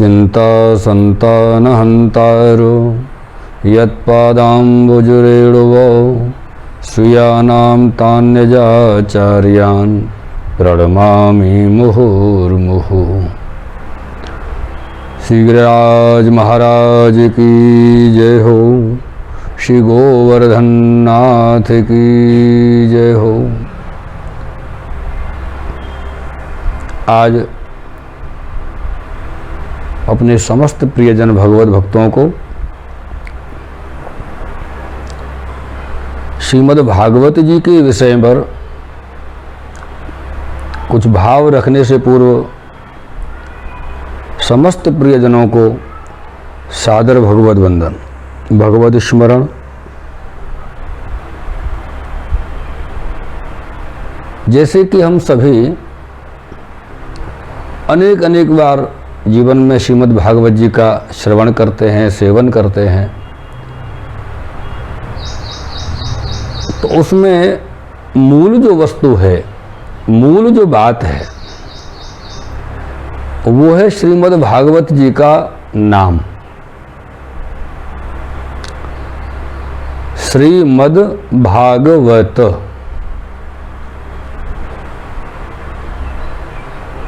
चिंता संतानहंतारो यत्पादाम्बुजरेणुवो श्रियाणां तान्यजाचार्यान् प्रणमामि मुहुर्मुहु। श्री गिरिराज महाराज की जय हो। श्री गोवर्धन नाथ की जय हो। आज अपने समस्त प्रियजन भगवत भक्तों को श्रीमद् भागवत जी के विषय पर कुछ भाव रखने से पूर्व समस्त प्रियजनों को सादर भगवत वंदन, भगवत स्मरण। जैसे कि हम सभी अनेक अनेक बार जीवन में श्रीमद् भागवत जी का श्रवण करते हैं, सेवन करते हैं, तो उसमें मूल जो वस्तु है, मूल जो बात है, वो है श्रीमद् भागवत जी का नाम। श्रीमद् भागवत।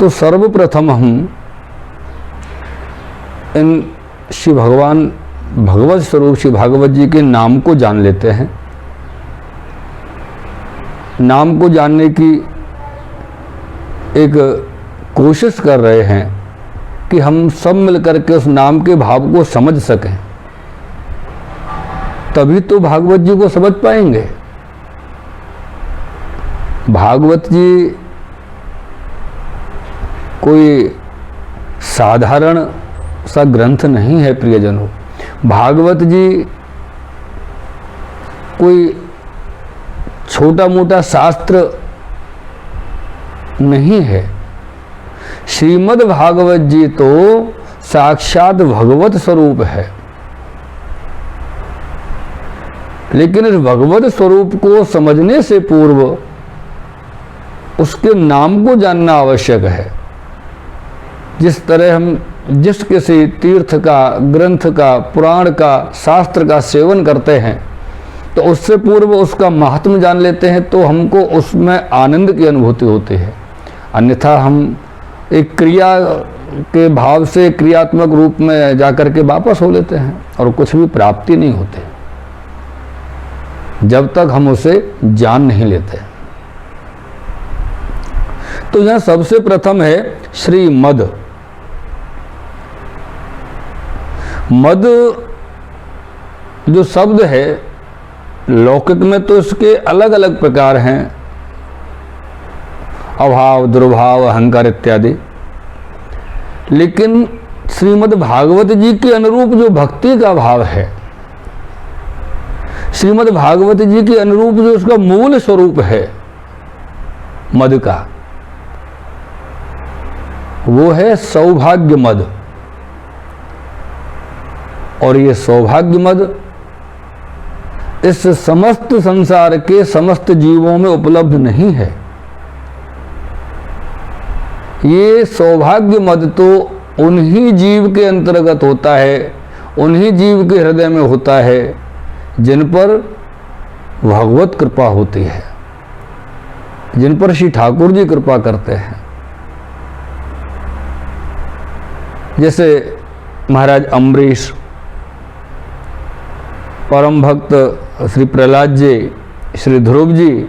तो सर्वप्रथम हम इन श्री भगवान भगवत स्वरूप श्री भागवत जी के नाम को जान लेते हैं। नाम को जानने की एक कोशिश कर रहे हैं कि हम सब मिलकर के उस नाम के भाव को समझ सकें, तभी तो भागवत जी को समझ पाएंगे। भागवत जी कोई साधारण सा ग्रंथ नहीं है प्रियजनों। भागवत जी कोई छोटा मोटा शास्त्र नहीं है। श्रीमद् भागवत जी तो साक्षात भगवत स्वरूप है। लेकिन इस भगवत स्वरूप को समझने से पूर्व उसके नाम को जानना आवश्यक है। जिस तरह हम जिस किसी तीर्थ का, ग्रंथ का, पुराण का, शास्त्र का सेवन करते हैं, तो उससे पूर्व उसका महात्म्य जान लेते हैं तो हमको उसमें आनंद की अनुभूति होती है। अन्यथा हम एक क्रिया के भाव से क्रियात्मक रूप में जाकर के वापस हो लेते हैं और कुछ भी प्राप्ति नहीं होती जब तक हम उसे जान नहीं लेते। तो यह सबसे प्रथम है श्रीमद्। मद जो शब्द है, लौकिक में तो इसके अलग अलग प्रकार हैं, अभाव, दुर्भाव, अहंकार इत्यादि। लेकिन श्रीमद् भागवत जी के अनुरूप जो भक्ति का भाव है, श्रीमद् भागवत जी के अनुरूप जो उसका मूल स्वरूप है मद का, वो है सौभाग्य मद। और ये सौभाग्य मद इस समस्त संसार के समस्त जीवों में उपलब्ध नहीं है। ये सौभाग्य मद तो उन्हीं जीव के अंतर्गत होता है, उन्हीं जीव के हृदय में होता है जिन पर भगवत कृपा होती है, जिन पर श्री ठाकुर जी कृपा करते हैं। जैसे महाराज अम्बरीश, परम भक्त श्री प्रहलाद जी, श्री ध्रुव जी,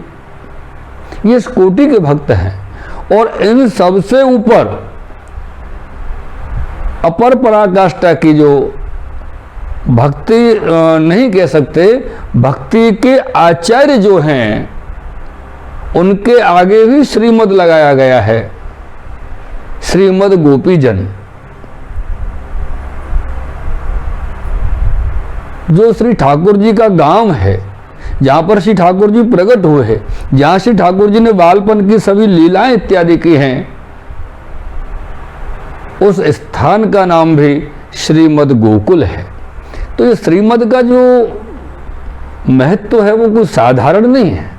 ये इस कोटि के भक्त हैं। और इन सबसे ऊपर अपर पराकाष्ठा की जो भक्ति नहीं कह सकते, भक्ति के आचार्य जो हैं, उनके आगे भी श्रीमद् लगाया गया है। श्रीमद् गोपीजन, जो श्री ठाकुर जी का गांव है, जहाँ पर श्री ठाकुर जी प्रकट हुए हैं, जहाँ श्री ठाकुर जी ने बालपन की सभी लीलाएं इत्यादि की हैं, उस स्थान का नाम भी श्रीमद् गोकुल है। तो ये श्रीमद् का जो महत्व है वो कुछ साधारण नहीं है,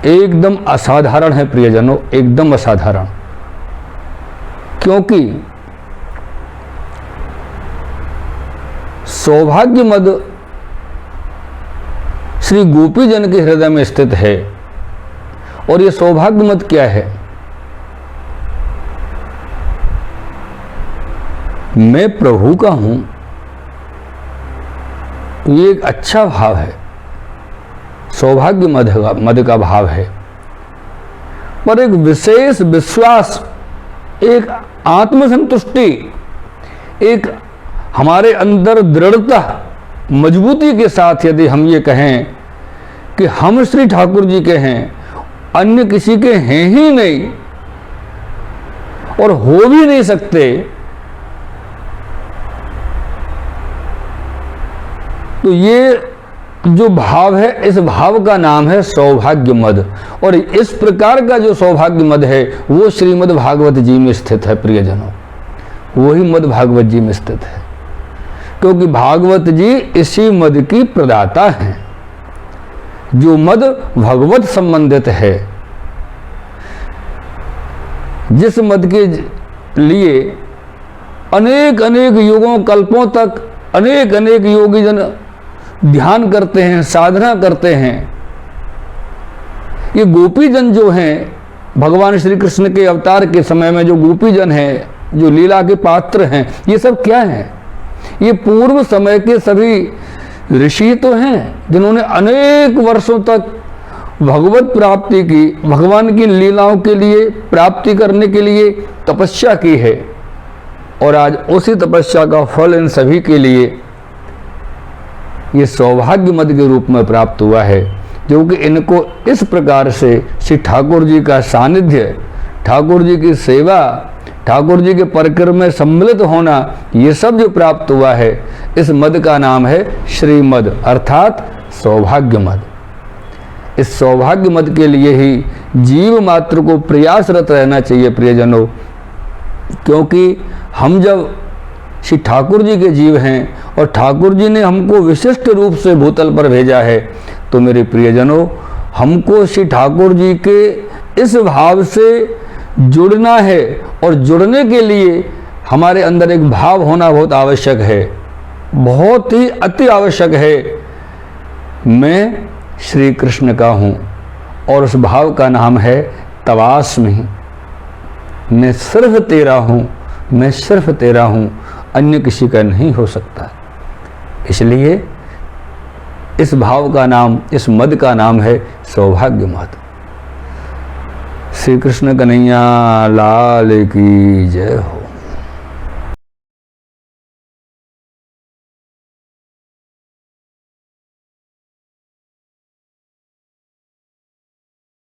एकदम असाधारण है प्रियजनों, एकदम असाधारण। क्योंकि सौभाग्य मद श्री गोपी जन के हृदय में स्थित है। और ये सौभाग्य मद क्या है? मैं प्रभु का हूं, ये एक अच्छा भाव है, सौभाग्य मद का भाव है। पर एक विशेष विश्वास, एक आत्मसंतुष्टि, एक हमारे अंदर दृढ़ता, मजबूती के साथ यदि हम ये कहें कि हम श्री ठाकुर जी के हैं, अन्य किसी के हैं ही नहीं और हो भी नहीं सकते, तो ये जो भाव है, इस भाव का नाम है सौभाग्य मद। और इस प्रकार का जो सौभाग्य मद है वो श्रीमद् भागवत जी में स्थित है प्रियजनों, वही मद भागवत जी में स्थित है, क्योंकि भागवत जी इसी मद की प्रदाता हैं। जो मद भगवत संबंधित है, जिस मद के लिए अनेक अनेक युगों कल्पों तक अनेक अनेक योगी जन ध्यान करते हैं, साधना करते हैं। ये गोपी जन जो हैं, भगवान श्री कृष्ण के अवतार के समय में जो गोपी जन हैं, जो लीला के पात्र हैं, ये सब क्या हैं? ये पूर्व समय के सभी ऋषि तो हैं, जिन्होंने अनेक वर्षों तक भगवत प्राप्ति की, भगवान की लीलाओं के लिए प्राप्ति करने के लिए तपस्या की है। और आज उसी तपस्या का फल इन सभी के लिए ये सौभाग्य मद के रूप में प्राप्त हुआ है, जो कि इनको इस प्रकार से श्री ठाकुर जी का सानिध्य, ठाकुर जी की सेवा, ठाकुर जी के परिक्रम में सम्मिलित होना, ये सब जो प्राप्त हुआ है, इस मद का नाम है श्रीमद, अर्थात सौभाग्य मद। इस सौभाग्य मद के लिए ही जीव मात्र को प्रयासरत रहना चाहिए प्रियजनों, क्योंकि हम जब श्री ठाकुर जी के जीव हैं और ठाकुर जी ने हमको विशिष्ट रूप से भूतल पर भेजा है, तो मेरे प्रियजनों, हमको श्री ठाकुर जी के इस भाव से जुड़ना है। और जुड़ने के लिए हमारे अंदर एक भाव होना बहुत आवश्यक है, बहुत ही अति आवश्यक है। मैं श्री कृष्ण का हूँ और उस भाव का नाम है तवास्मि। मैं सिर्फ तेरा हूँ, मैं सिर्फ तेरा हूँ, अन्य किसी का नहीं हो सकता। इसलिए इस भाव का नाम, इस मद का नाम है सौभाग्य मद। श्री कृष्ण कन्हैया लाल की जय हो।